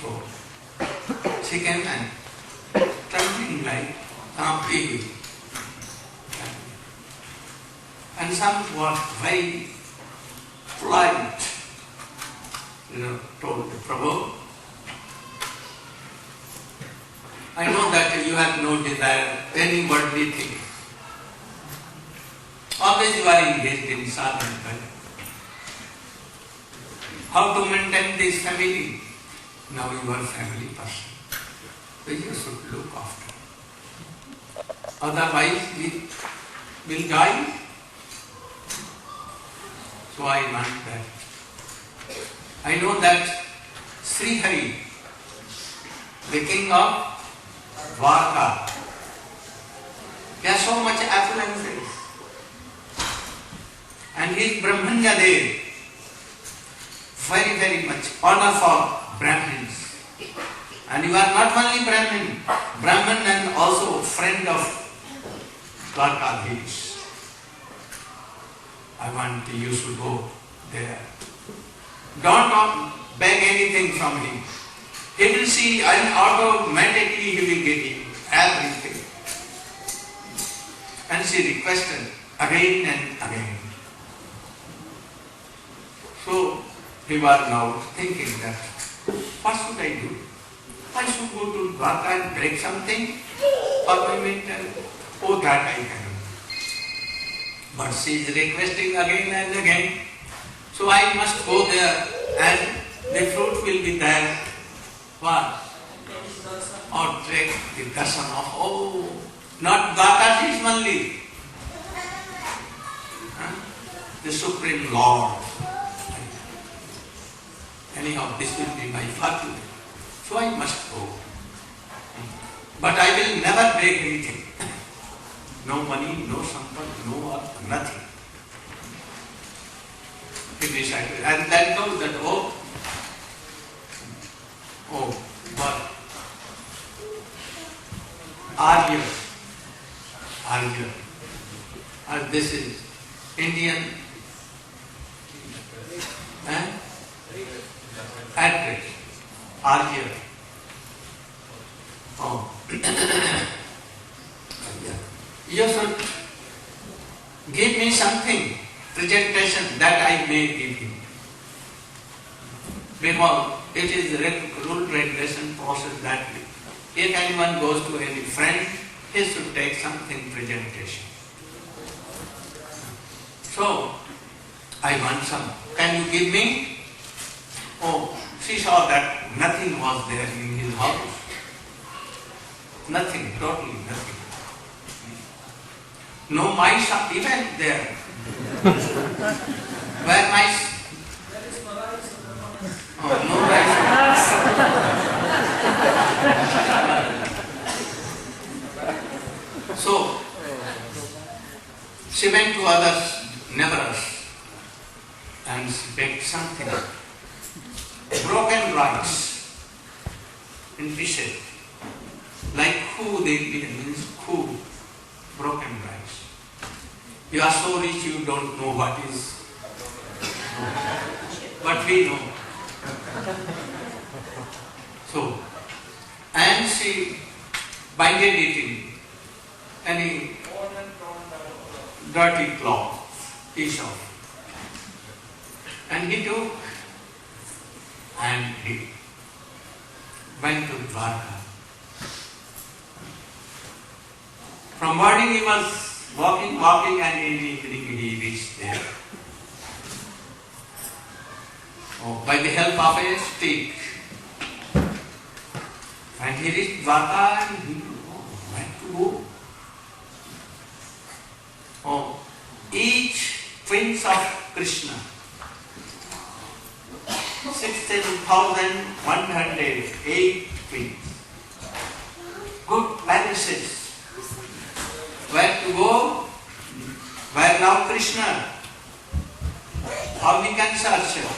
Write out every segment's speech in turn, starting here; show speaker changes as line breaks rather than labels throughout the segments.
So she came and trembling like baby. And some was very polite, told the Prabhu, I know that you have no desire any worldly thing. Always you are engaged in sadhana. How to maintain this family? Now you are a family person. So you should look after. Otherwise we will die. So I want that. I know that Sri Hari, the king of Dwarka, he has so much affluences. And he is Brahmanya Dev. Very, very much honor for Brahmins. And you are not only Brahman and also friend of Dwarkadhish. I want you should go there. Don't beg anything from him. He will see and automatically he will get you everything. And she requested again and again. So he was now thinking that, what should I do? I should go to Dwarka and break something for my mental. Oh, that I can. But she is requesting again and again. So I must go there and the fruit will be there. What? Or take the darshan of, not Dwarkadhish only. The Supreme Lord. Anyhow, this will be my fortune. So I must go. But I will never beg anything. No money, no sampad, no work, nothing. He decided. And then told that, but Arya. And this is Indian address. Arya. You should give me something, presentation that I may give him. Because it is rule regulation process that if anyone goes to any friend, he should take something presentation. So, I want some. Can you give me? She saw that nothing was there in his house. Nothing, totally nothing. No mice are even there. Where mice? No mice. So, she went to other neighbors and she begged something. Broken rice in pieces. Like who they means who? Broken rice. You are so rich you don't know what is. But we know. So, and she binded it in any dirty cloth, piece of. And he took and he went to Dwarka. From morning he was walking and in the evening he reached there. By the help of a stick. And he reached Dwarka and he went to go. Each prince of Krishna, 16,108 prince, good palaces. Where to go? Where now Krishna? How he can search him?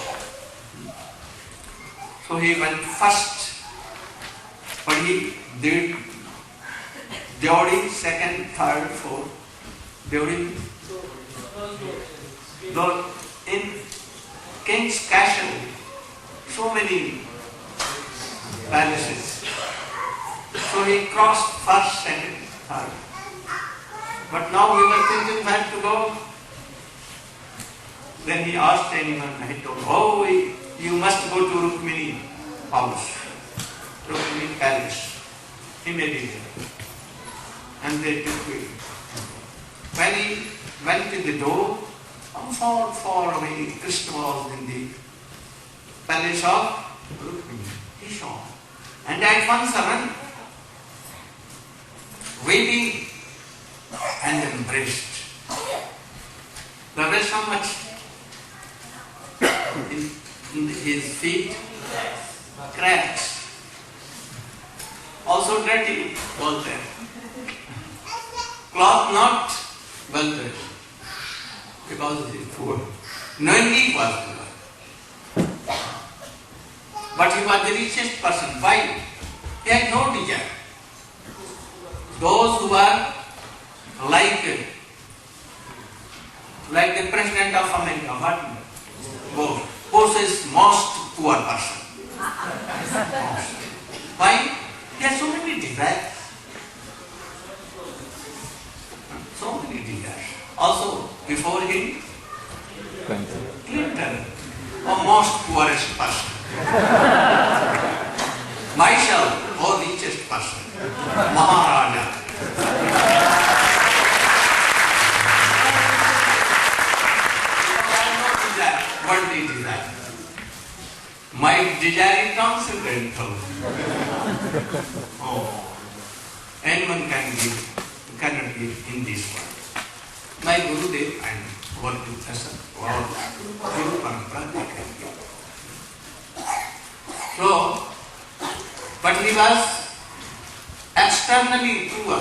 So he went first, but he did during second, third, fourth, during in King's castle, so many palaces. So he crossed first, second, third. But now we were thinking where to go. Then he asked anyone, I told, oh, you must go to Rukmini house, Rukmini palace. He may be there. And they took him. When he went to the door, far, far away, Krishna was in the palace of Rukmini. He saw. And at one sudden, weeping and embraced. There was so much in his feet, cracks. Also dirty was there. Cloth not well dressed because he is poor. Knowingly he was poor. But he was the richest person. Why? He had no desire. Those who are like the President of America, what? Bush is most poor person. Why? He has so many desires. So many desires. Also, before him, Clinton, the most poorest person. Myself, the richest person. Maharaja. Worldly desire. My desire is transcendental. Oh, anyone can give, cannot give in this world. My Gurudev and one professor, Guru Parampara, they can give. So, but he was externally poor,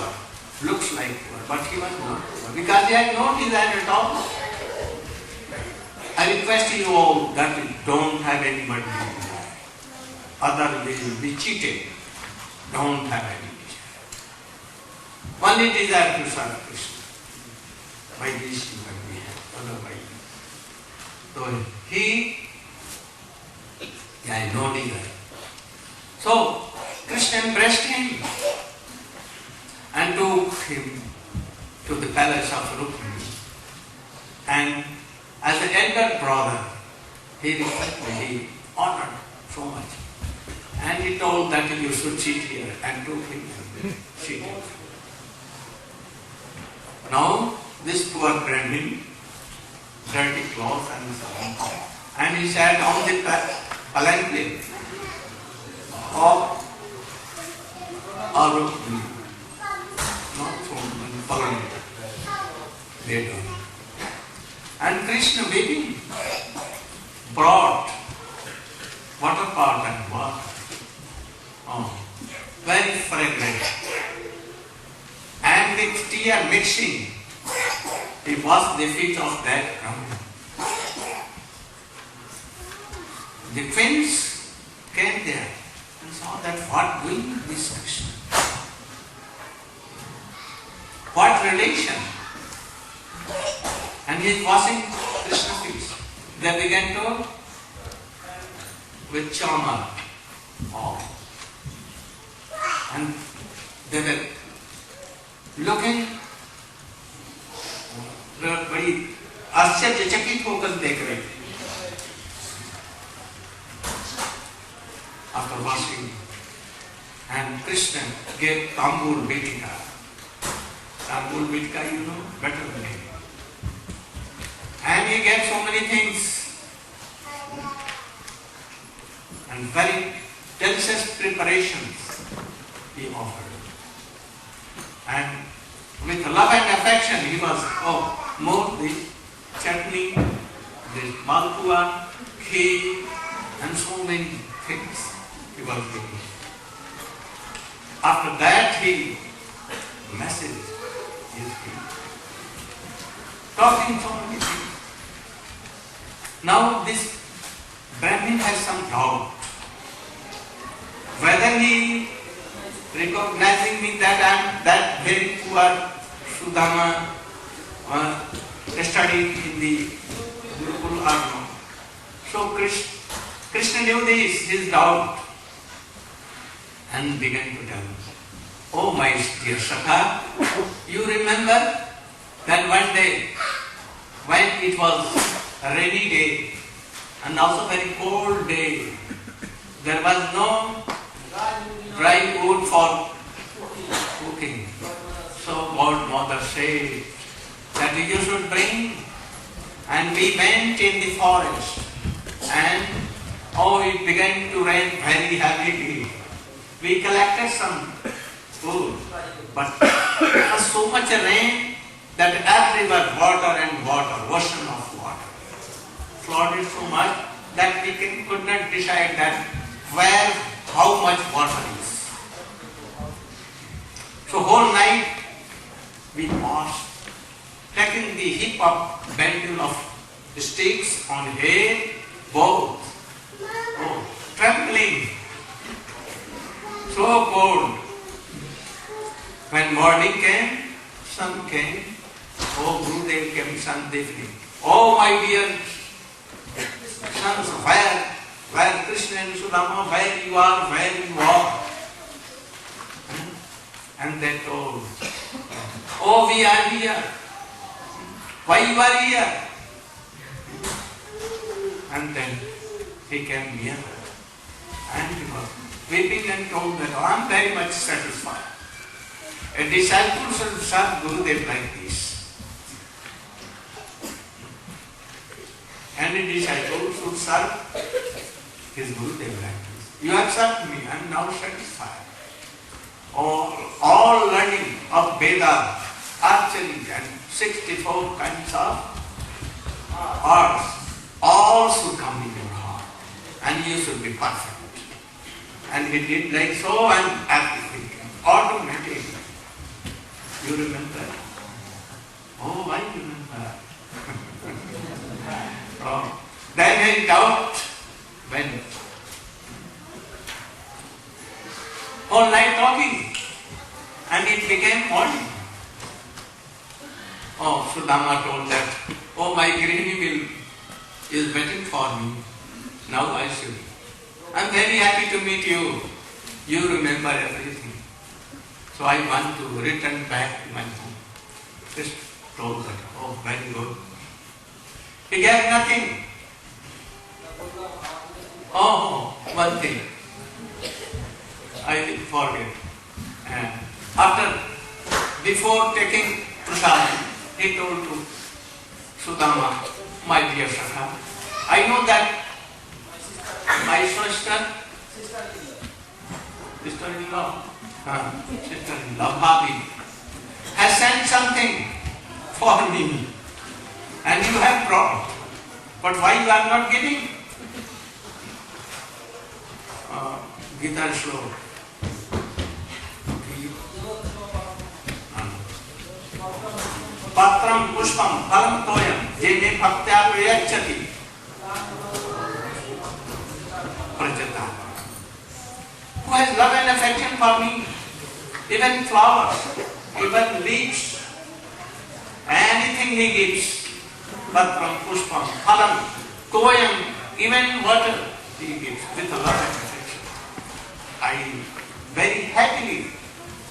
looks like poor, but he was not poor because he had no desire at all. I request you all that you don't have any money. Other will be cheated. Don't have any desire. Only desire to serve Krishna. By this you can be happy. Otherwise. So he had no desire. So Krishna embraced him and took him to the palace of Rukmini. And as an elder brother, he respected, he honored so much. And he told that you should sit here and took him and seated. Now, this poor Brahmin, dirty clothes and so on, and he sat on the palanquin of Rukmini, not from palanquin, later. And Krishna baby brought water pot and water. Oh, very fragrant. And with tear mixing, he washed the feet of that ground. The twins came there and saw that what doing this Krishna? What relation? And he is washing Krishna's feet. They began to with charmer. Oh. And they were looking, बड़ी आश्चर्यचकित होकर देख रहे थे. After washing, and Krishna gave Tambul Bitika. Tambul Bitika, you know better than me. And he gave so many things. And very delicious preparations he offered. And with love and affection, he was, more the chutney, the malpua, kheer, and so many things he was giving. After that, he messaged his feet, talking so many things. Now this Brahmin has some doubt whether he recognizing me that I am that very poor Sudama studied in the Gurukul or not. So Krishna knew this, his doubt. and began to tell him, "Oh my dear Sakha, you remember that one day when it was a rainy day and also very cold day, there was no dry wood for cooking. So Godmother said that you should bring, and we went in the forest and it began to rain very heavily. We collected some food, but there was so much rain that everywhere water and water, ocean of water, flooded so much that we could not decide that where, how much water is. So whole night we passed, taking the heap of bundle of sticks on head, both, trembling, so cold. When morning came, sun came. Oh, Gurudev came Sandipni. Oh, my dear sons, where Krishna and Sudama, where you are. And they told, oh, we are here. Why you are here? And then he came near and he was weeping and told that, I am very much satisfied. A disciple should serve Gurudev like this. And a disciple should serve his Gurudev like this. You have served me, I am now satisfied. All learning of Veda, archery and 64 kinds of arts, all should come in your heart and you should be perfect. And he did like so and everything automatically. You remember? Oh, I remember. Then in doubt went. All night talking, and it became morning. Oh, Sudama told that, oh, my granny is waiting for me. Now I should. I'm very happy to meet you. You remember everything. So I want to return back to my home. Just told that, oh, very good. He gave nothing. Oh, one thing. I forget. And before taking prasad, he told to Sudama, my dear Sakha, I know that my sister-in-law, Bhabi, has sent something for me, and you have brought. But why you are not giving? Gita Shlo. Patram pushpam phalam toyam jene bhaktya prayachati prajata. Who has love and affection for me? Even flowers, even leaves, anything he gives. Patram pushpam phalam toyam, even water he gives with love and affection. I very happily,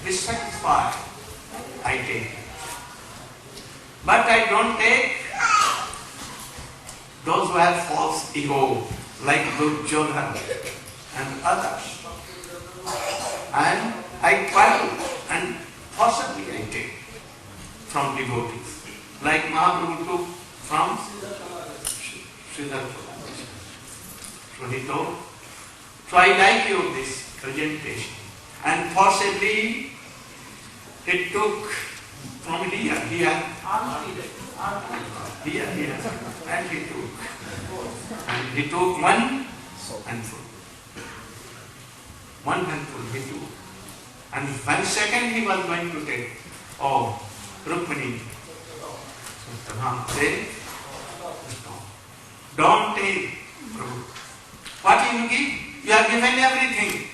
dissatisfied, I take. But I don't take those who have false ego, like Duryodhana and others. And I quarrel and possibly I take from devotees, like Mahaprabhu took from Siddhartha. So he told, so I like you this presentation. And possibly he took from here, and he took. And he took one handful. One handful he took. And 1 second he was going to take. Oh, Rukmini. So Ram said, don't take, Prabhu. What you give? You have given everything.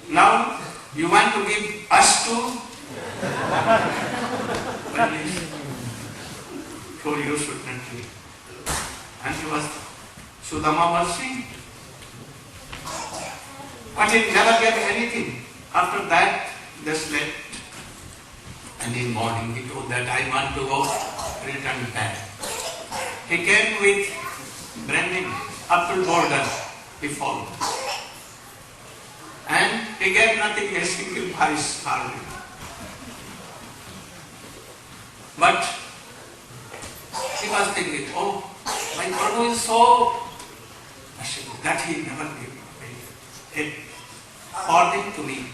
Now you want to give us too? So you should not give. And he was, Sudama was saying, but he never gave anything. After that, they slept. And in morning he told that I want to go, return back. He came with branding up to border. He followed. And he gave nothing, a single vice hardly. But he was thinking, oh, my Prabhu is so merciful that he never gave it for them to me.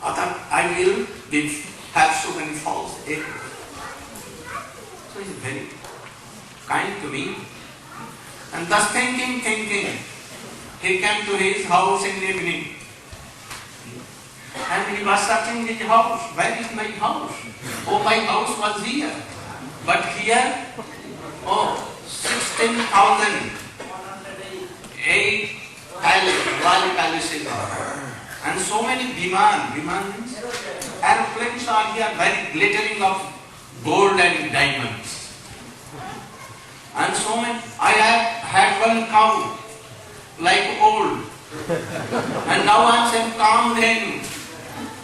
Other I will have so many faults. So he is very kind to me. And thus thinking, he came to his house in the evening. And he was searching his house. Where is my house? Oh, my house was here. But here, 16,008 palaces. And so many Viman, aeroplanes are here, very glittering of gold and diamonds. And so many, I have had one cow, like old. And now I am saying, calm then.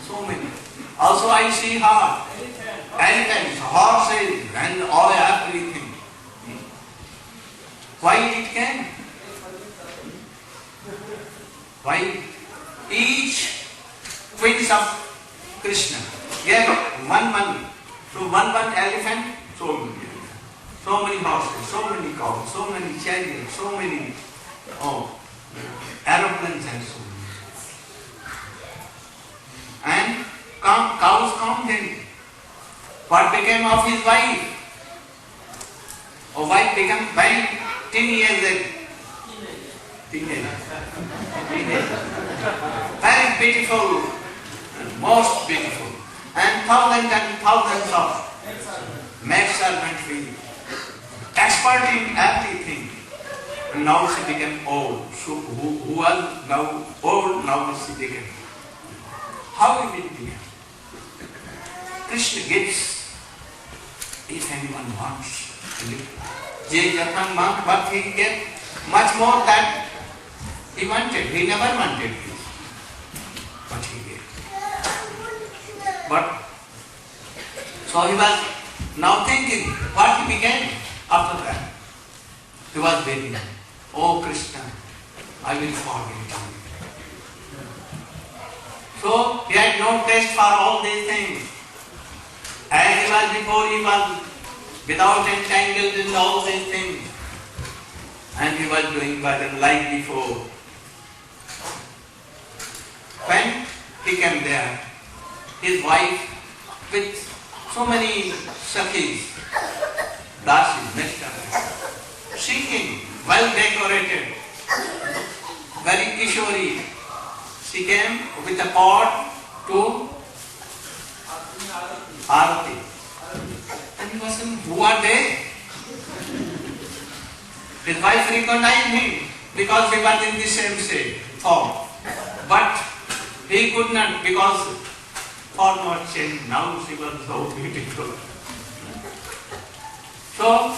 So many. Also I see elephants, horses, and all everything. Why it came? Why? Each twins of Krishna gave one money. So one elephant, so many horses, so many cows, so many chariots, so many aeroplanes and so on. And cows come then. What became of his wife? Wife became very 10 years old. Teenage. Very beautiful, most beautiful. And thousands of maidservants, expert in everything. And now she became old. So who was now old, now she became. How it began? Krishna gives if anyone wants. But he gave much more than he wanted. He never wanted this. But he gave. But so he was now thinking what he began after that. He was begging, oh Krishna, I will forgive you. So he had no taste for all these things. As he was before, he was without entangled in all these things. And he was doing bhajan like before. When he came there, his wife with so many sakhis, dasis, mistresses, singing, well decorated, very kishori. She came with a pot to Arati. And he was saying, who are they? His wife recognized him because they were in the same form. But he could not because form was changed. Now she was so beautiful. So,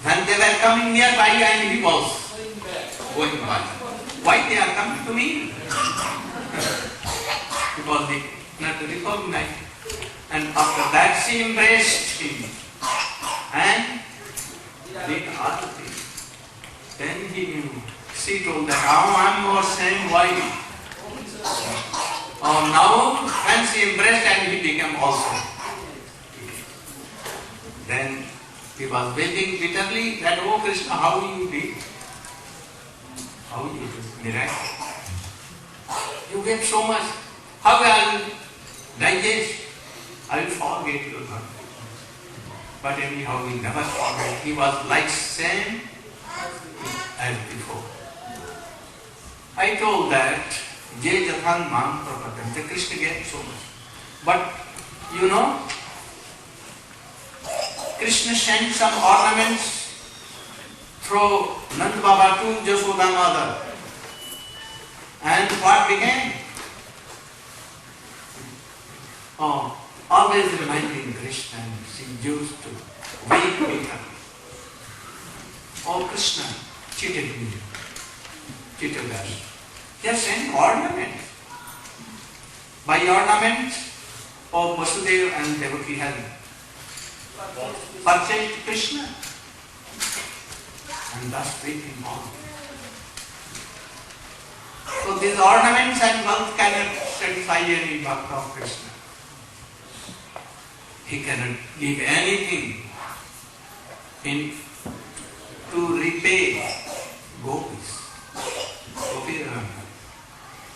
when they were coming nearby and he was going by. Why they are coming to me? Because they not recognized. And after that she embraced him and did other things. Then he knew. She told that, I'm your same wife. Now when she embraced and he became also. Then he was waiting bitterly that, oh Krishna, how you did? How you did? Miracle. You gave so much. How I will digest? I will forget your God. But anyhow, he never forgot. He was like same as before. I told that Je Jathan Mam Prapatam. The Krishna gave so much. But you know, Krishna sent some ornaments through Nand Baba to Jasoda mother. And what began? Always reminding Krishna, she used to weep bitterly. Oh Krishna cheated me, cheated us. They are sent ornaments. By ornaments, O Vasudeva and Devaki have purchased Krishna and thus take him on. So these ornaments and wealth cannot satisfy any bhakta of Krishna. He cannot give anything to repay gopis.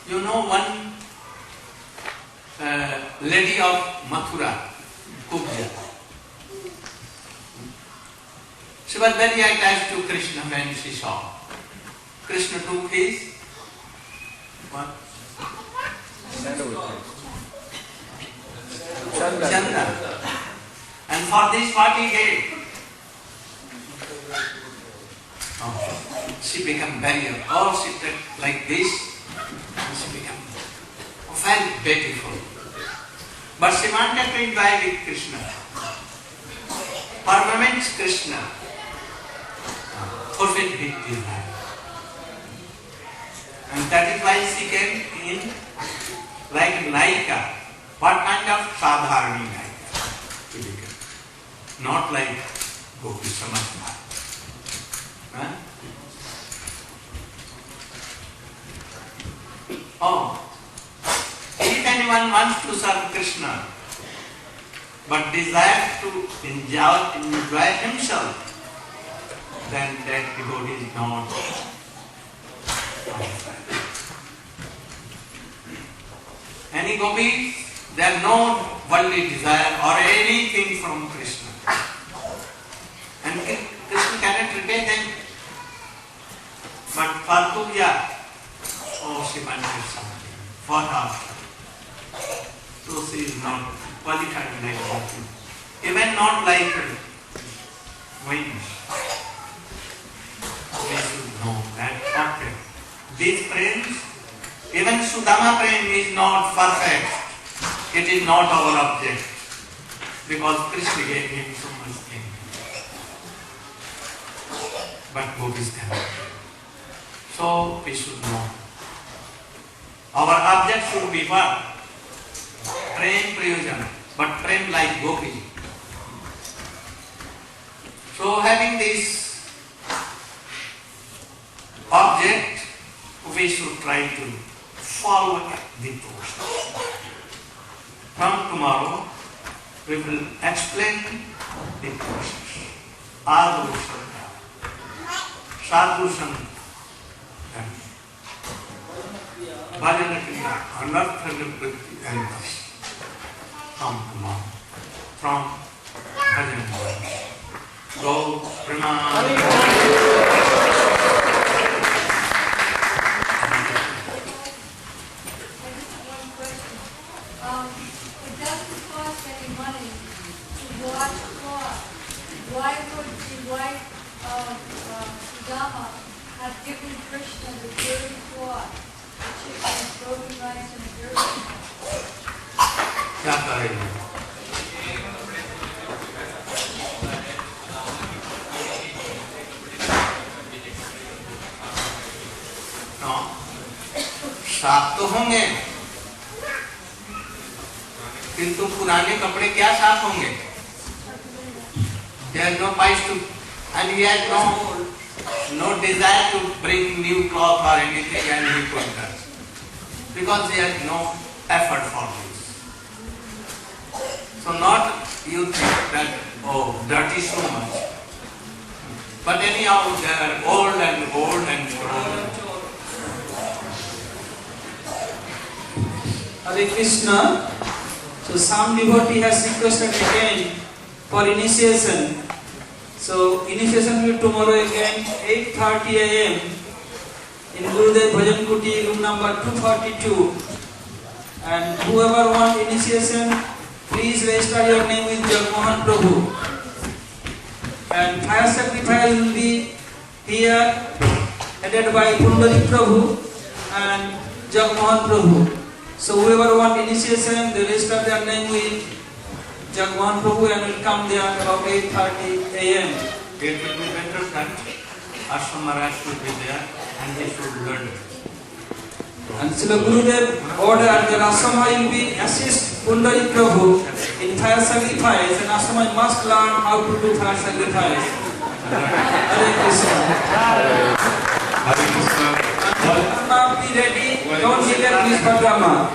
You know one lady of Mathura, Kubja. She was very attached to Krishna when she saw. Krishna took his what? Chanda. And for this what he gave? She became very, she did like this, and she became very beautiful. But she wanted to enjoy with Krishna. Permanent Krishna. Fulfilled his desire. And that is why she came in like Naika. What kind of sadharani Naika? She became. Not like Gopi Samadha. Huh? If anyone wants to serve Krishna but desires to enjoy himself, then that devotee is not any gopis, they have no worldly desire or anything from Krishna. And Krishna cannot repay them. But for Kubja, she wanted something. For her. So she is not qualified like that. Even not like wings. We should know that. Okay. These prayers, even Sudama praying is not perfect. It is not our object. Because Krishna gave him so much thing. But gopis cannot. So we should know. Our object should be what? Prem Prayojana. But prem like gopi. So having this object, we should try to follow the process. From tomorrow, we will explain the process. Adu Sangha, Sadhu Sangha, Bhajana Kriya, Anartha Nivritti and thus. From tomorrow, from Bhajana. Go, Prema.
Why would the wife of Sudama have given Krishna the dirty cloth, the chicken, broken rice, and a dirty
साफ तो होंगे, किंतु पुराने कपड़े क्या साफ होंगे? He has no pies to, and he has no desire to bring new cloth or anything, and he could touch. Because he has no effort for this. So not you think that, dirty so much. But anyhow, they are old and old and old.
Hare Krishna. So some devotee has requested again for initiation. So initiation will be tomorrow again 8:30 a.m. in Gurudev Bhajan Kuti, room number 242. And whoever wants initiation, please register your name with Jagmohan Prabhu. And fire sacrifice will be here, headed by Pundarik Prabhu and Jagmohan Prabhu. So whoever wants initiation, they register their name with Jagmohan Prabhu and will come there about 8:30 a.m.
It will be better that Ashram Maharaj should be there and he should learn.
And Srila Gurudev ordered that Asama will be assist Pundari Prabhu in fire sacrifice, and Asama must learn how to do fire sacrifice. Hare Krishna.
Hare Krishna.
Now be ready. Don't forget this Padma.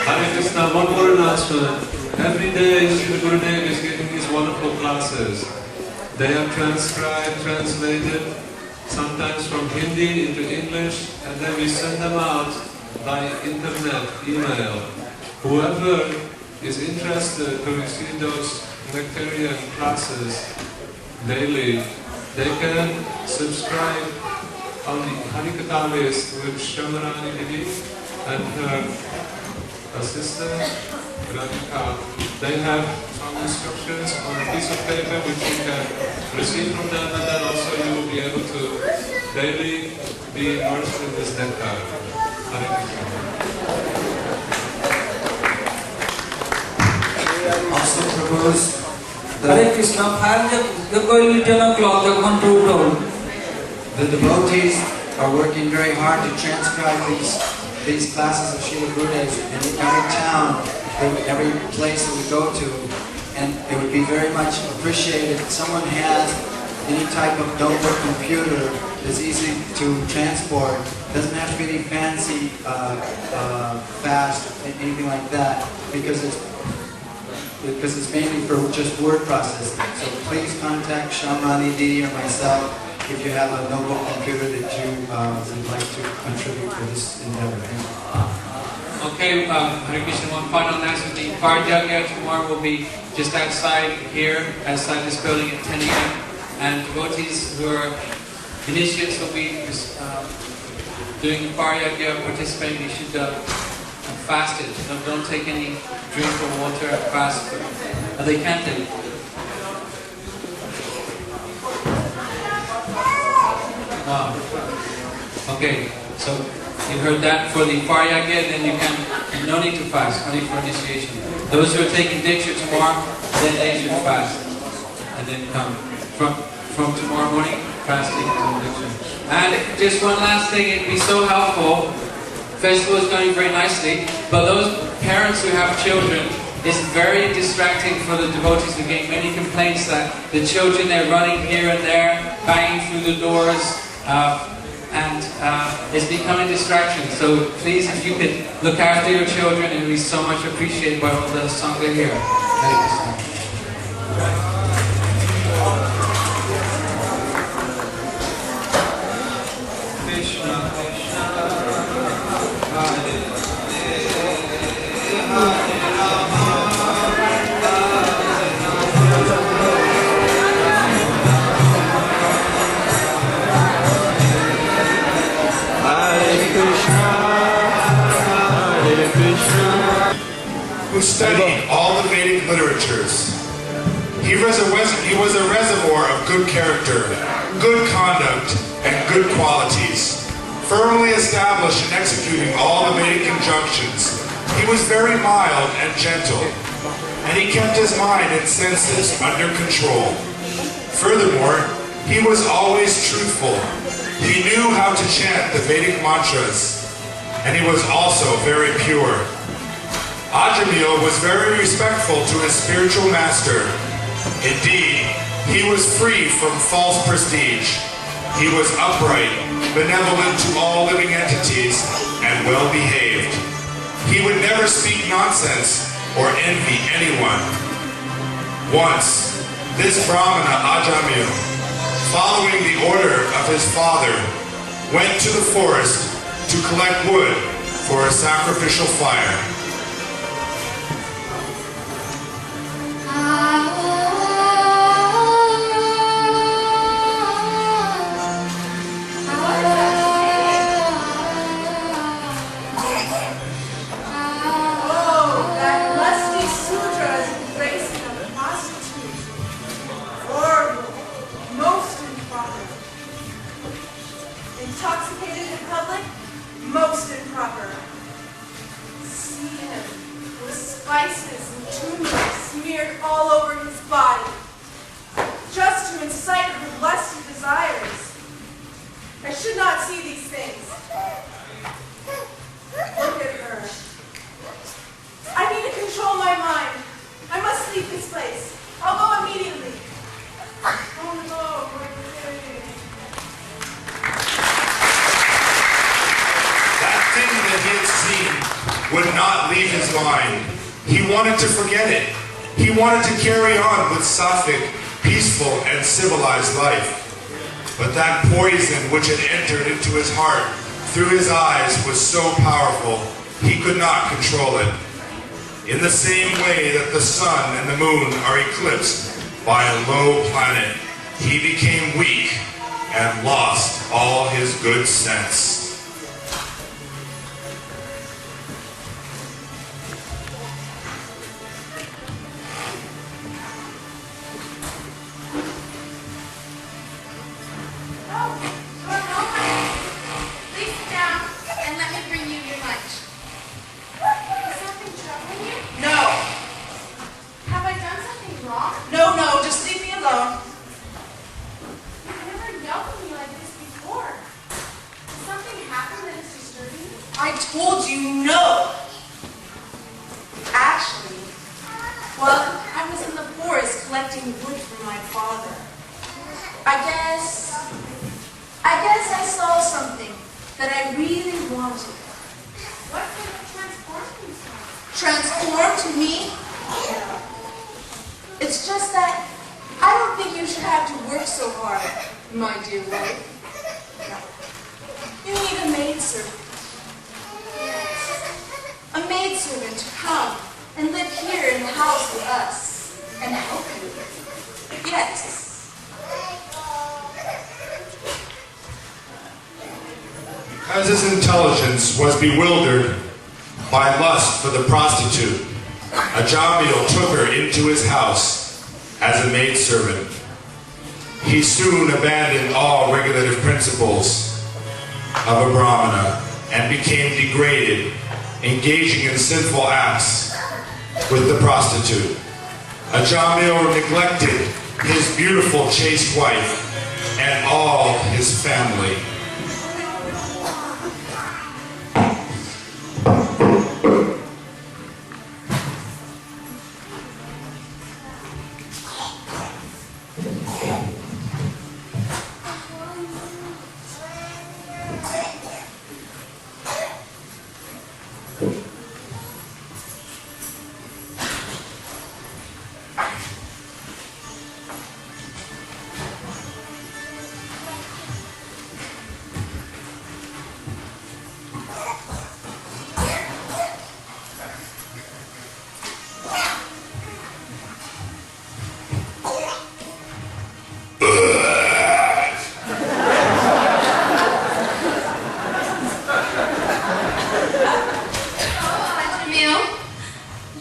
Hare Krishna. One more announcement. Every day Srila Gurudev is giving these wonderful classes. They are transcribed, translated, sometimes from Hindi into English, and then we send them out by internet, email. Whoever is interested to receive those nectarian classes daily, they can subscribe on the Harikatha list with Shamarani Devi and her assistant, Radhika. They have some instructions on a piece of paper which you can receive from them, and then also you will be able to daily be immersed in this nectar. Hare Krishna.
Also propose
Hare Krishna. Fire Yagya will be 10 o'clock.
the devotees are working very hard to transcribe these classes of Srila Gurudev in every town, every place that we go to, and it would be very much appreciated if someone has any type of notebook computer that's easy to transport. Doesn't have to be any fancy, fast, anything like that, because it's mainly for just word processing. So please contact Shamani Didi or myself if you have a notebook computer that you would like to contribute to this endeavor.
Okay, Hare Krishna, one final announcement. The Fire Yagya tomorrow will be just outside here, outside this building at 10 a.m. And devotees who are initiates will be doing the Fire Yagya, participating. You should fast it. Don't take any drink or water, fast. They can't do. Okay, so you heard that for the Fire Yagya, then you can, no need to fast, only for initiation. Those who are taking Diksha tomorrow, then they should fast. And then come from tomorrow morning, fasting until Diksha. And just one last thing, it'd be so helpful. Festival is going very nicely, but those parents who have children, it's very distracting for the devotees. We get many complaints that the children, they're running here and there, banging through the doors, and it's becoming a distraction. So please, if you could look after your children, it would be so much appreciated by all the Sangha here. Hare Krishna.
Who studied all the Vedic literatures. He was a reservoir of good character, good conduct, and good qualities. Firmly established in executing all the Vedic injunctions, he was very mild and gentle, and he kept his mind and senses under control. Furthermore, he was always truthful. He knew how to chant the Vedic mantras, and he was also very pure. Ajamil was very respectful to his spiritual master. Indeed, he was free from false prestige. He was upright, benevolent to all living entities, and well-behaved. He would never speak nonsense or envy anyone. Once, this Brahmana Ajamil, following the order of his father, went to the forest to collect wood for a sacrificial fire.
Intoxicated in public, most improper. See him with spices and turmeric smeared all over his body, just to incite her lusty desires. I should not see these things. on my mind. I must leave this place. I'll go immediately. Oh no,
That thing that he had seen would not leave his mind. He wanted to forget it. He wanted to carry on with sattvic, peaceful and civilized life. But that poison which had entered into his heart through his eyes was so powerful, he could not control it. In the same way that the sun and the moon are eclipsed by a low planet, he became weak and lost all his good sense.
Please sit down and let me bring you your lunch. Is something troubling you?
No,
Have I done something wrong?
no, just leave me alone.
You've never yelled at me like this before. Has something happened that is disturbing you?
I told you no. Actually, well, I was in the forest collecting wood for my father. I guess I saw something that I really wanted.
What could have transformed you so?
Transformed me? It's just that I don't think you should have to work so hard, my dear wife. You need a maidservant. A maidservant to come and live here in the house with us and help you. Yes.
As his intelligence was bewildered by lust for the prostitute, Ajamil took her into his house as a maidservant. He soon abandoned all regulative principles of a Brahmana and became degraded, engaging in sinful acts with the prostitute. Ajamil neglected his beautiful chaste wife and all his family.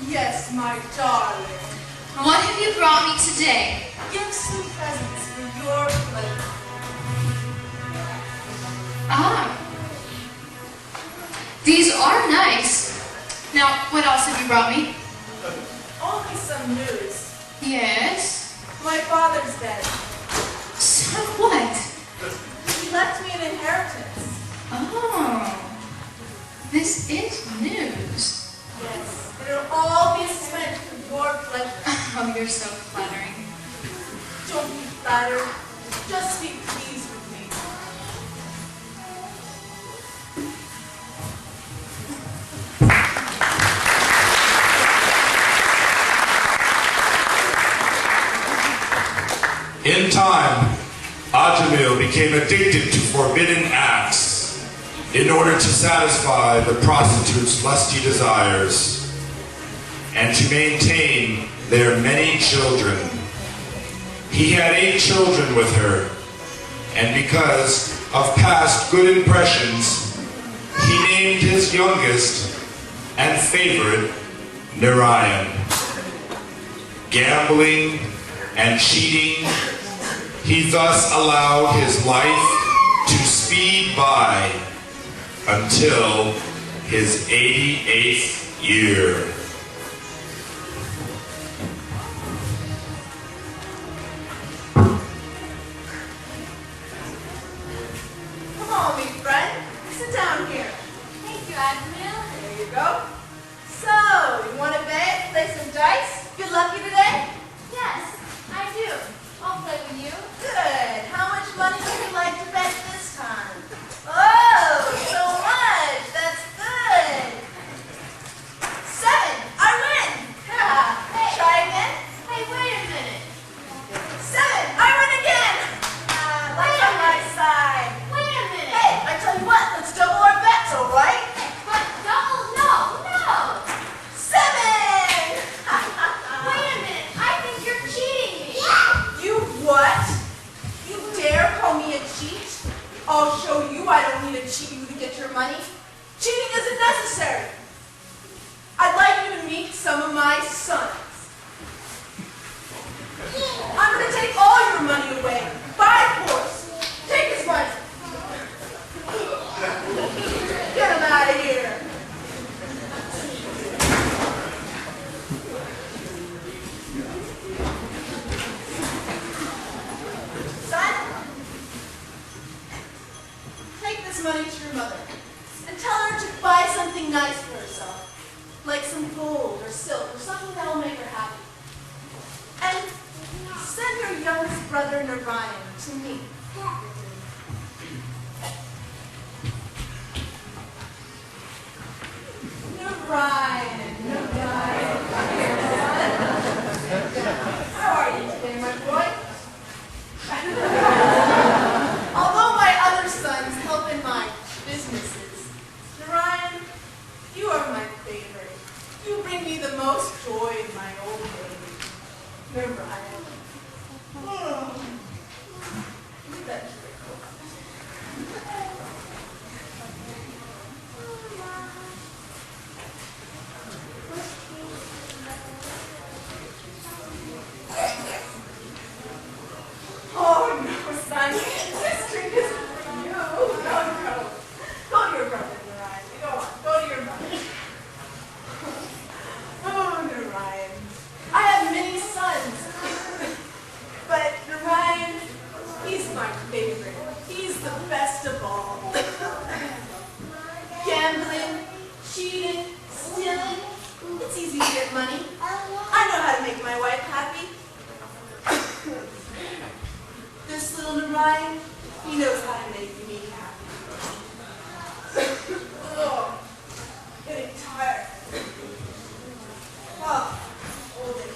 Yes, my darling.
What have you brought me today?
Gifts and presents for your pleasure.
Ah. These are nice. Now, what else have you brought me?
Only some news.
Yes.
My father's dead.
So what?
He left me an inheritance.
Oh. This is news.
Yes, it'll all be spent for your pleasure.
Oh, you're so flattering.
Don't be flattered. Just be pleased with me.
In time, Ajamil became addicted to forbidden acts in order to satisfy the prostitute's lusty desires and to maintain their many children. He had 8 children with her, and because of past good impressions, he named his youngest and favorite Narayana. Gambling and cheating, he thus allowed his life to speed by until his 88th year.
Come on, me friend. Sit down here.
Thank you, Admiral.
There you go. So, you want to play
play some dice? Feel lucky today?
Yes, I do. I'll play with you.
Good. How much money would you like to bet this time? Oh, so much. That's good. 7. I win. Try again.
Hey, wait a minute.
7. I win again. Luck's on my side.
Wait a minute.
Hey, I tell you what. Let's double our bets, all right?
But double, no.
7.
Wait a minute. I think you're cheating me.
You what? You dare call me a cheat? I'll show you I don't need to cheat you to get your money. Cheating isn't necessary. I'd like you to meet some of my sons. I'm going to take all your money away by force. Take his money. Get him out of here. Son, take this money to your mother and tell her to buy something nice for herself, like some gold or silk or something that will make her happy. And send your youngest brother Narayana to me. Narayana. How are you today, my boy? Although my other sons help in my businesses, Narayana, you are my favorite. You bring me the most joy in my old age. Narayana. Oh. That's very cool. Oh no, son. This drink isn't for you. No. Go to your brother, Narayana. Go on. Go to your brother. Oh, Narayana. I have many sons. But Narayana, he's my favorite. He's the best of all. Gambling, cheating, stealing. It's easy to get money. I know how to make my wife happy. This little Narayana, he knows how to make me happy. Oh, getting tired. Oh, old age.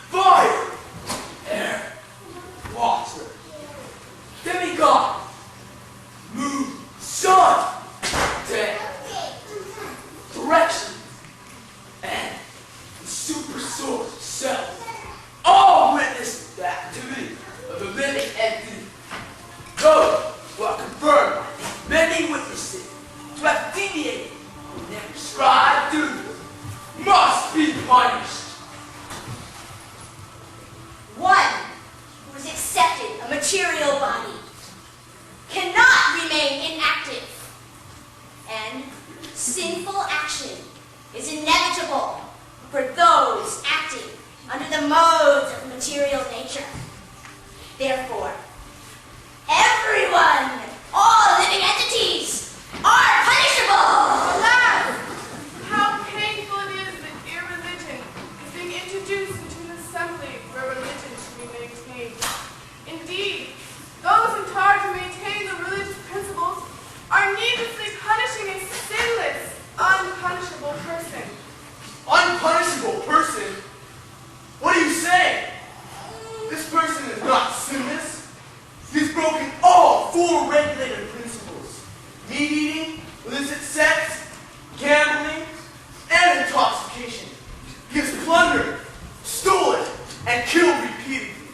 Fire! Air! Water! punished.
One who has accepted a material body cannot remain inactive, and sinful action is inevitable for those acting under the modes of material nature. Therefore, everyone, all living entities, are punishable!
Alas! How painful it is that irreligion is being introduced into an assembly where religion should be maintained. Indeed, those in charge to maintain the religious principles are needlessly punishing a sinless, unpunishable person.
Unpunishable person? What do you say? This person is not sinless. He's broken all four regulated principles: meat eating, illicit sex, gambling, and intoxication. He has plundered, stolen, and killed repeatedly.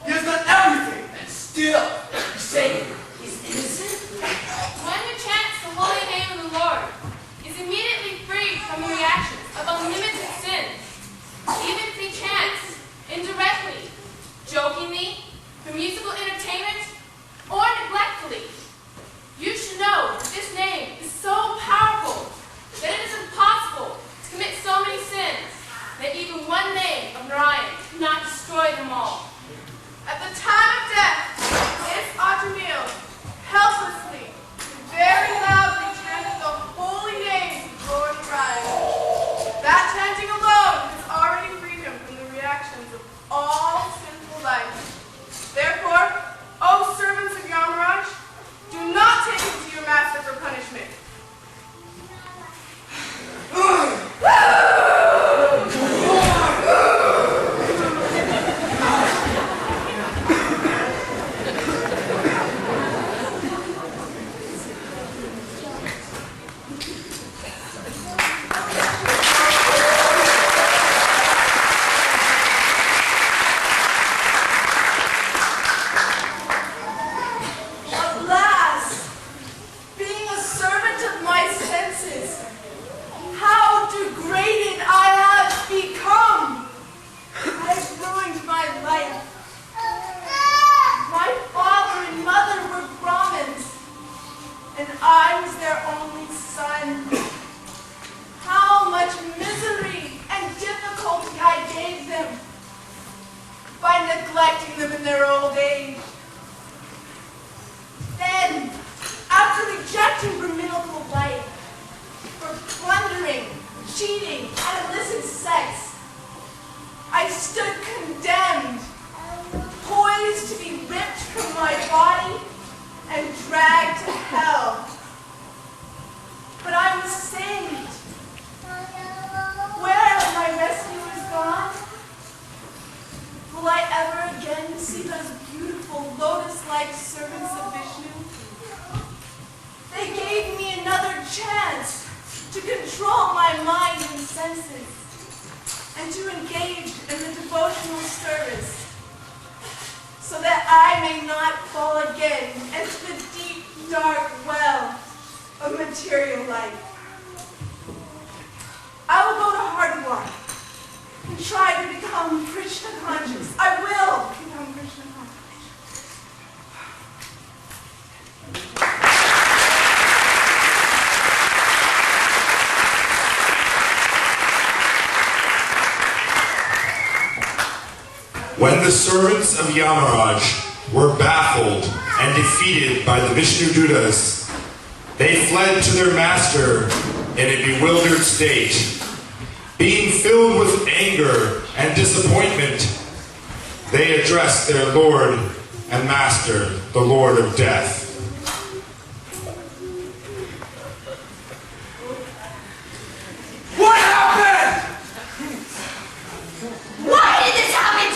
He has done everything, and still, you say he's innocent?
One who chants the holy name of the Lord is immediately freed from the reactions of unlimited sins, even if he chants indirectly, jokingly, for musical entertainment, or neglectfully. You should know that this name is so powerful that it is impossible to commit so many sins that even one name of Narayana cannot destroy them all.
At the time of death, this Ajamil helplessly and very loudly chanted the holy name of Lord Narayana. That chanting alone has already freed him from the reactions of all sinful life. Therefore, O servants of Yamaraj, do not take him to your master for punishment. Alas, being a servant of my senses, how degraded I have become! I have ruined my life. My father and mother were Brahmins, and I was their only son. How much misery and difficulty I gave them by neglecting them in their old age. Then, after rejecting brahminical life, for plundering, cheating, and illicit sex, I stood condemned, poised to be ripped from my body and dragged to hell. But I was saved. Where have my rescuers gone? Will I ever again see those beautiful lotus-like servants of Vishnu? They gave me another chance to control my mind and senses and to engage in the devotional service so that I may not fall again into the deep, dark well of material life. I will go to Hardwar and try to become Krishna conscious. I will become Krishna conscious.
When the servants of Yamaraj were baffled and defeated by the Vishnu Dutas, they fled to their master in a bewildered state. Being filled with anger and disappointment, they addressed their Lord and Master, the Lord of Death.
What happened?
Why did this happen?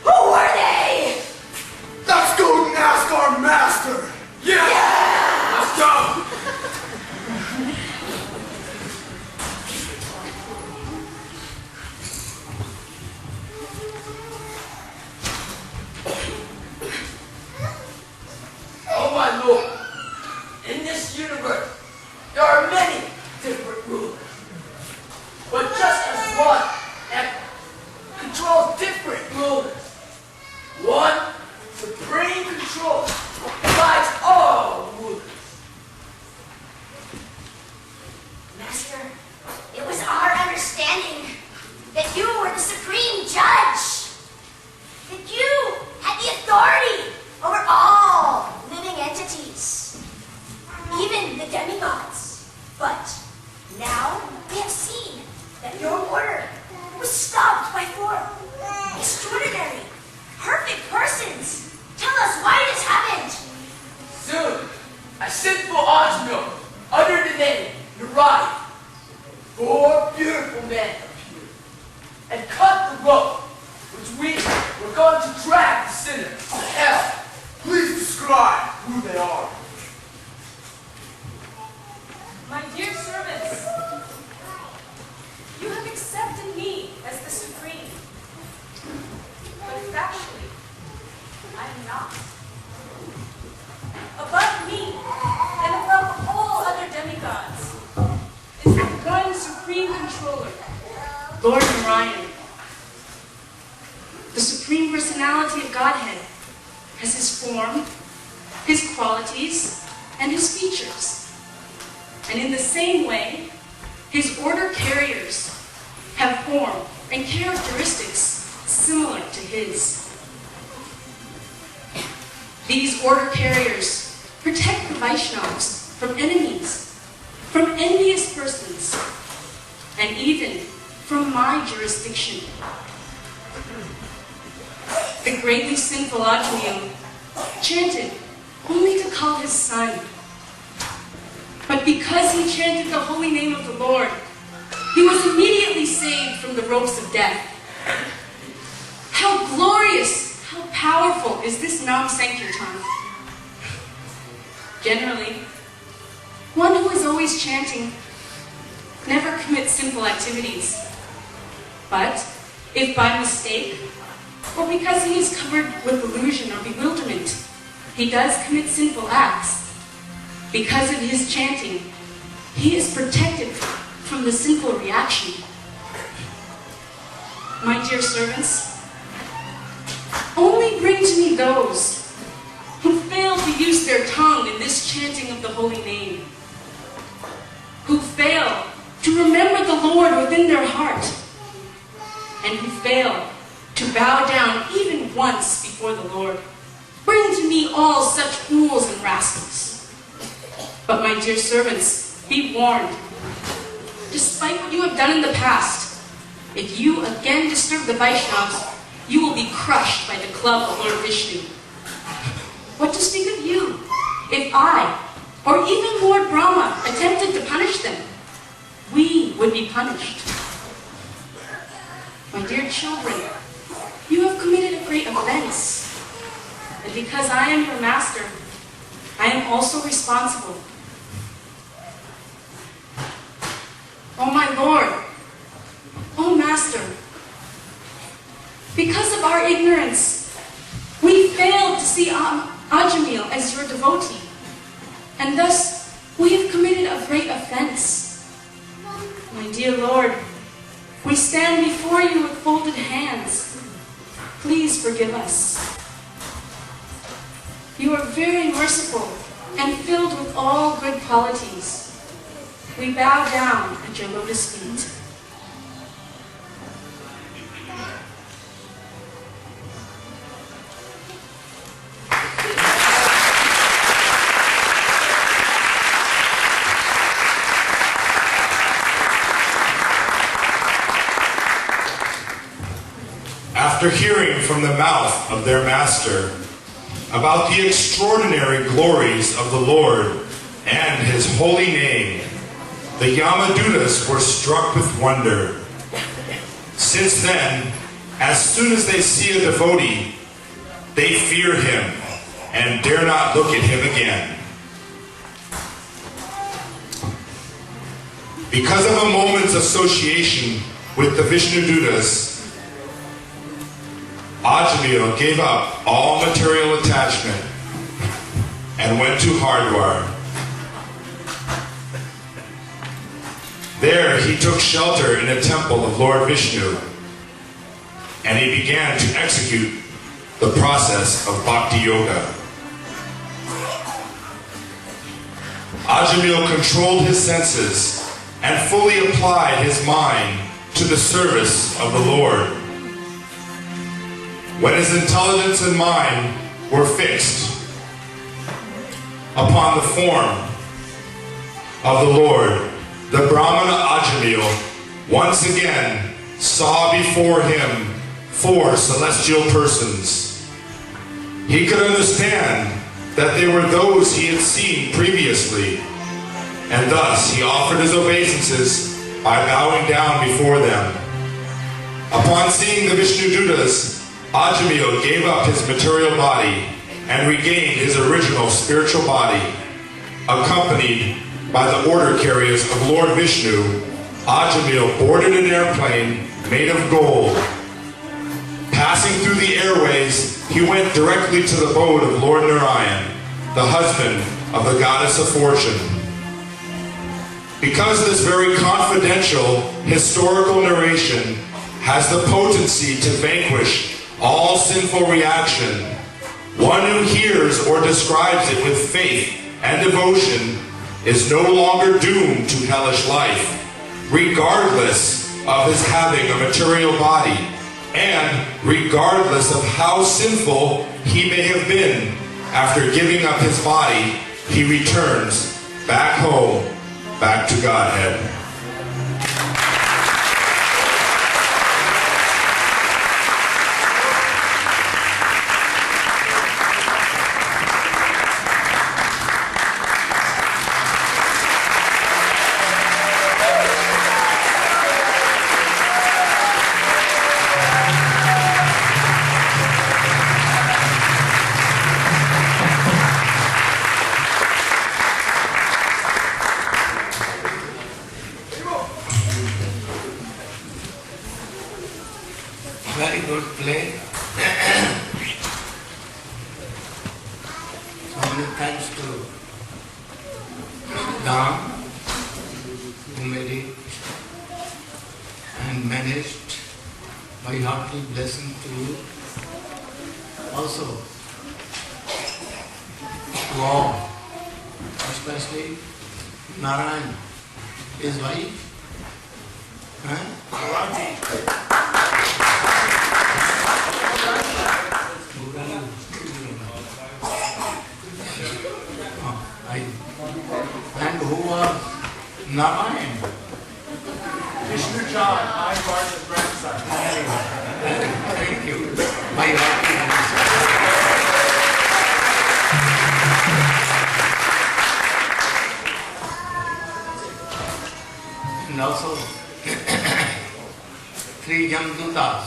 Who were they?
Let's go and ask our master. Yeah! Let's go! Oh my
was stopped by four extraordinary, perfect persons. Tell us why this happened.
Soon, a sinful Ajamil, under the name Narayana, four beautiful men appeared and cut the rope which we were going to drag the sinner to hell. Please describe who they are.
My dear servants, you have accepted me as the supreme. But factually, I am not. Above me and above all other demigods is the one supreme controller, Lord Narayana. The supreme personality of Godhead has his form, his qualities, and his features. And in the same way, his order carriers have form and characteristics similar to his. These order carriers protect the Vaishnavas from enemies, from envious persons, and even from my jurisdiction. The greatly sinful Ajamil chanted only to call his son. But because he chanted the holy name of the Lord, he was immediately saved from the ropes of death. How glorious, how powerful is this Nam Sankirtan. Generally, one who is always chanting never commits sinful activities. But if by mistake, or because he is covered with illusion or bewilderment, he does commit sinful acts, because of his chanting, he is protected from the sinful reaction. My dear servants, only bring to me those who fail to use their tongue in this chanting of the holy name, who fail to remember the Lord within their heart, and who fail to bow down even once before the Lord. Bring to me all such fools and rascals. But my dear servants, be warned. Despite what you have done in the past, if you again disturb the Vaishnavas, you will be crushed by the club of Lord Vishnu. What to speak of you? If I, or even Lord Brahma, attempted to punish them, we would be punished. My dear children, you have committed a great offense. And because I am your master, I am also responsible. Oh my Lord, oh Master, because of our ignorance, we failed to see Ajamil as your devotee, and thus we have committed a great offense. My dear Lord, we stand before you with folded hands. Please forgive us. You are very merciful and filled with all good qualities. We bow down at your lotus feet.
After hearing from the mouth of their master about the extraordinary glories of the Lord and his holy name, the Yamadutas were struck with wonder. Since then, as soon as they see a devotee, they fear him and dare not look at him again. Because of a moment's association with the Vishnudutas, Ajamil gave up all material attachment and went to Hardwar. There he took shelter in a temple of Lord Vishnu, and he began to execute the process of Bhakti Yoga. Ajamil controlled his senses and fully applied his mind to the service of the Lord. When his intelligence and mind were fixed upon the form of the Lord, the Brahmana Ajamil once again saw before him 4 celestial persons. He could understand that they were those he had seen previously, and thus he offered his obeisances by bowing down before them. Upon seeing the Vishnu Dutas, Ajamil gave up his material body and regained his original spiritual body. Accompanied by the order carriers of Lord Vishnu, Ajamil boarded an airplane made of gold. Passing through the airways, he went directly to the abode of Lord Narayana, the husband of the goddess of fortune. Because this very confidential historical narration has the potency to vanquish all sinful reaction, one who hears or describes it with faith and devotion is no longer doomed to hellish life, regardless of his having a material body, and regardless of how sinful he may have been. After giving up his body, he returns back home, back to Godhead.
Very good play. So many thanks to Dam, who made it and managed. My hearty blessing to you. Also, to all, especially Narayana, his wife. And who was Narayana?
Vishnu John, my Martha's grandson.
Thank you. My hearty and also 3 Yamdutas.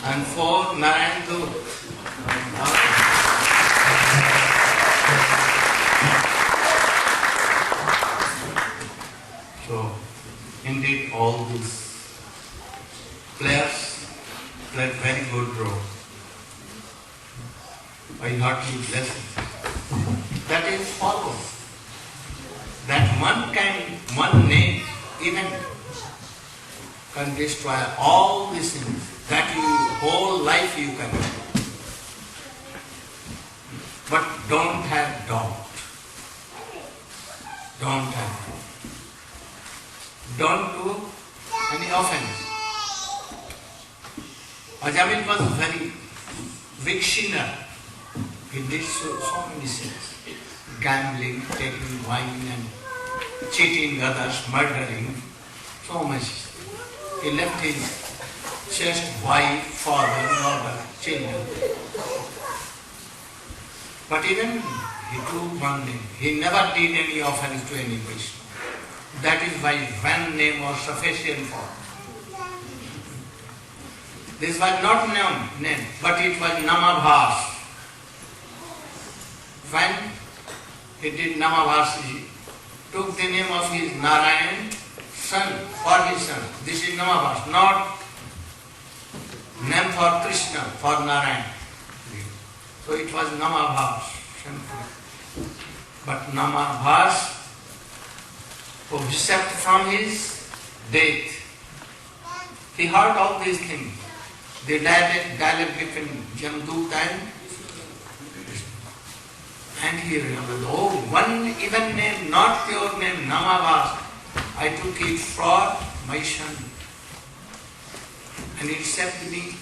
And 4 Narayana Dut. So, indeed, all these players played very good role. I heartily bless it. That is follow. That one name even can destroy all these things. That whole life you can do. But don't have doubt. Don't have doubt. Don't do any offense. Ajamil was very big sinner. He did so many sins. Gambling, taking wine and cheating others, murdering, so much. He left his just wife, father, mother, children. But even he took one name. He never did any offense to any Vishnu. That is why one name was sufficient for him. This was not name, but it was Namabhas. When he did Namabhas, he took the name of his Narayan son for his son. This is Namabhas, not name for Krishna, for Narayana. So it was Namabhas. But Namabhas, who except from his death, he heard all these things. The dialogue between Jamdut and he remembered, oh, one even name, not pure name, Namabhas, I took it for my son. And it saved me.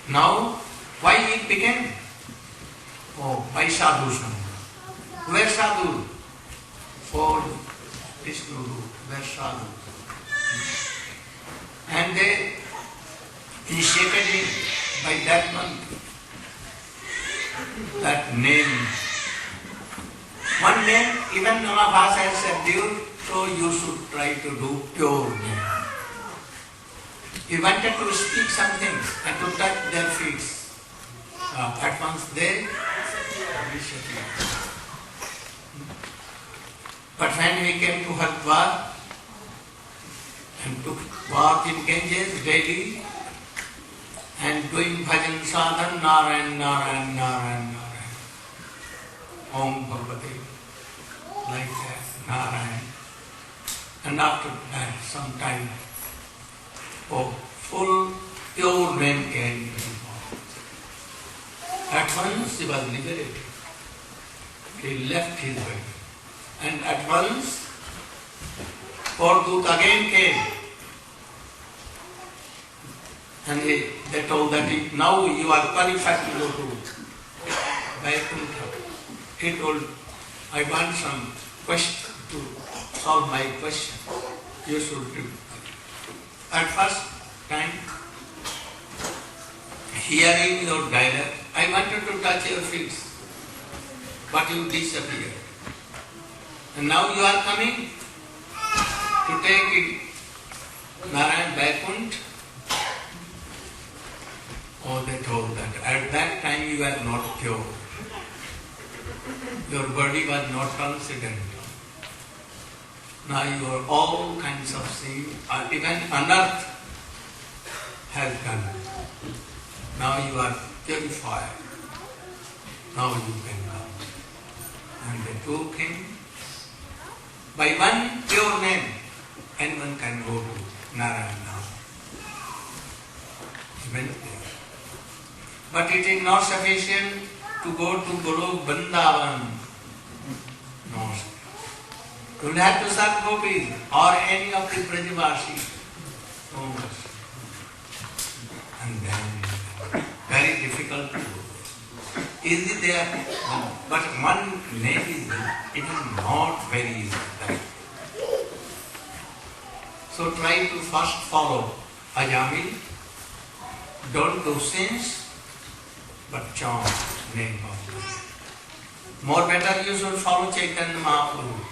Now, why it became Oh, by sadhus. Where sadhu? For Vishnu, where sadhu? And they initiated him by that month, that name. One name, even Namabhasa has subdued, so you should try to do pure name. He wanted to speak something and to touch their feet. At once they disappeared. But when we came to Haridwar and took bath in Ganges daily and doing bhajan sadhan, Narayana, Narayana, Narayana, Narayana, Om Bhagavate, like that, Narayana. And after that, some time, full pure name came to him. At once he was liberated. He left his body. And at once, Pordut again came. And they told that now you are qualified to go to Vaikuntha. He told, I want some question to solve my question. You should do. At first time, hearing your dialogue, I wanted to touch your feet, but you disappeared. And now you are coming to take it, Narayana Vaikuntha. Oh, they told that at that time you were not pure. Your body was not transcendental. Now you are all kinds of things, even unearth has done. Now you are purified. Now you can come. And they took him. By one pure name, anyone can go to Narayana now. He went there. But it is not sufficient to go to Guru Vrindavan. No. You will have to serve gopis or any of the Brajavasis. So much. And then, very difficult to go. Easy there, but one name is there. It is not very easy. So try to first follow Ajamil. Don't do sins, but chant name of God. More better you should follow Chaitanya Mahaprabhu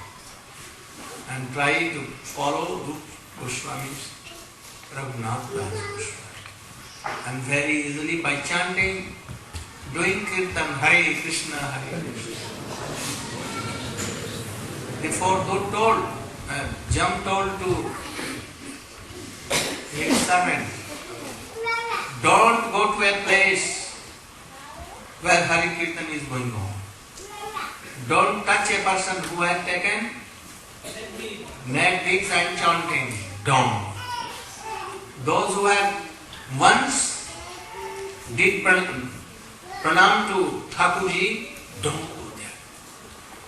and try to follow Goswami's Raghunath Das Goswami. And very easily by chanting, doing kirtan, Hare Krishna, Hare Krishna. Before God told, Jam told to his servant, don't go to a place where Hare Kirtan is going on. Don't touch a person who has taken neck digs and chanting. Don't. Those who have once did pranam to Thakurji, don't go there.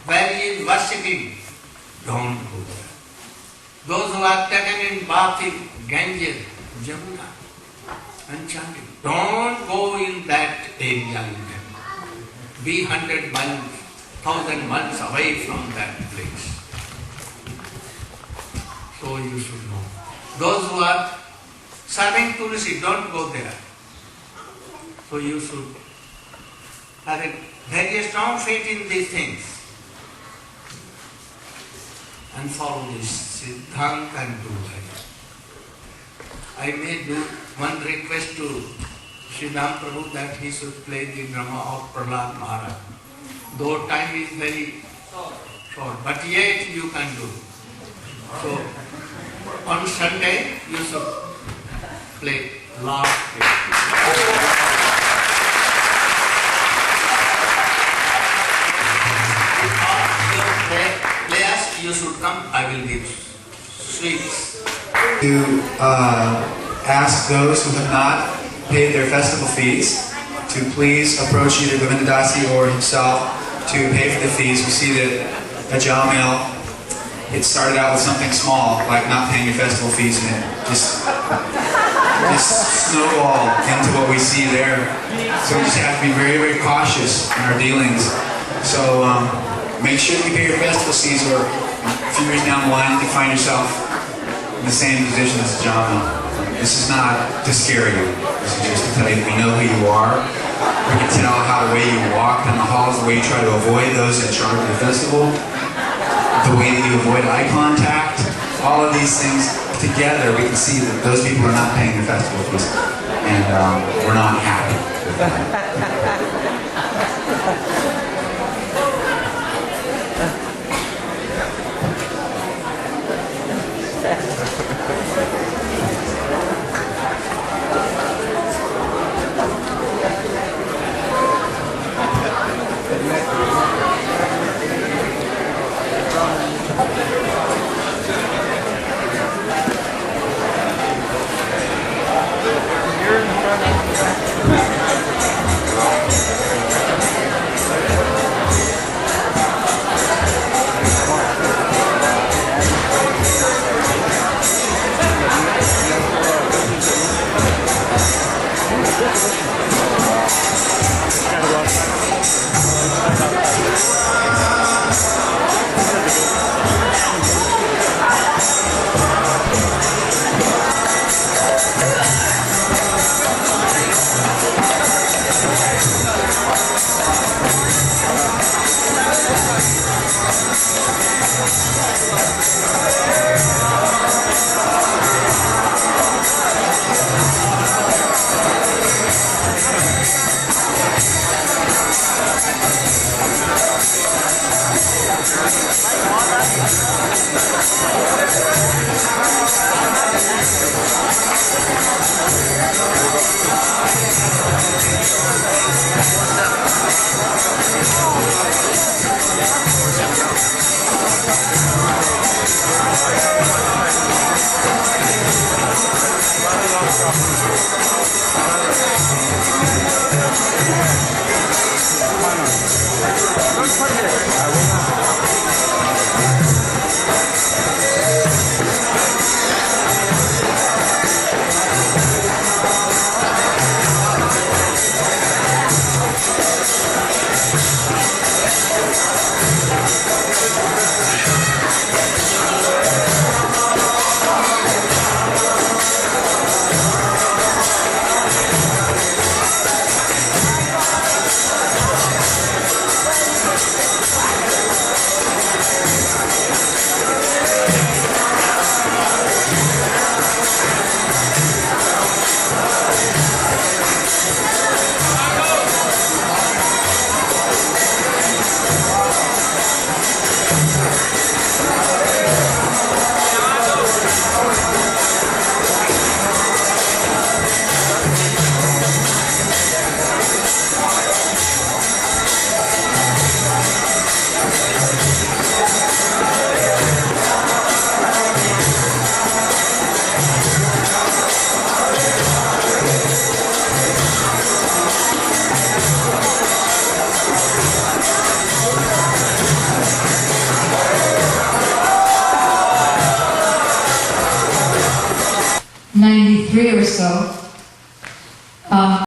Where he is worshipping, don't go there. Those who have taken in bath in Ganges, Jamuna, and chanting, don't go in that area in them. Be 100 miles, 1,000 miles away from that place. So you should know. Those who are serving Tulsi, don't go there. So you should have a very strong faith in these things and follow this Siddhanta and do that. I may do one request to Sridham Prabhu that he should play the drama of Prahlad Maharaj. Though time is very short, but yet you can do. So on Sunday you should play last day. Players, you should come, I will give sweets.
To ask those who have not paid their festival fees to please approach either Govindadasi or himself to pay for the fees. We see that at Jamil, it started out with something small, like not paying your festival fees, and it just just snowball into what we see there. So we just have to be very, very cautious in our dealings. So make sure you pay your festival fees, or a few years down the line you find yourself in the same position as a Jama. This is not to scare you. This is just to tell you that we know who you are. We can tell how the way you walk in the halls, the way you try to avoid those in charge of the festival, the way that you avoid eye contact, all of these things together, we can see that those people are not paying their festival fees, and we're not happy with that.
'93 or so,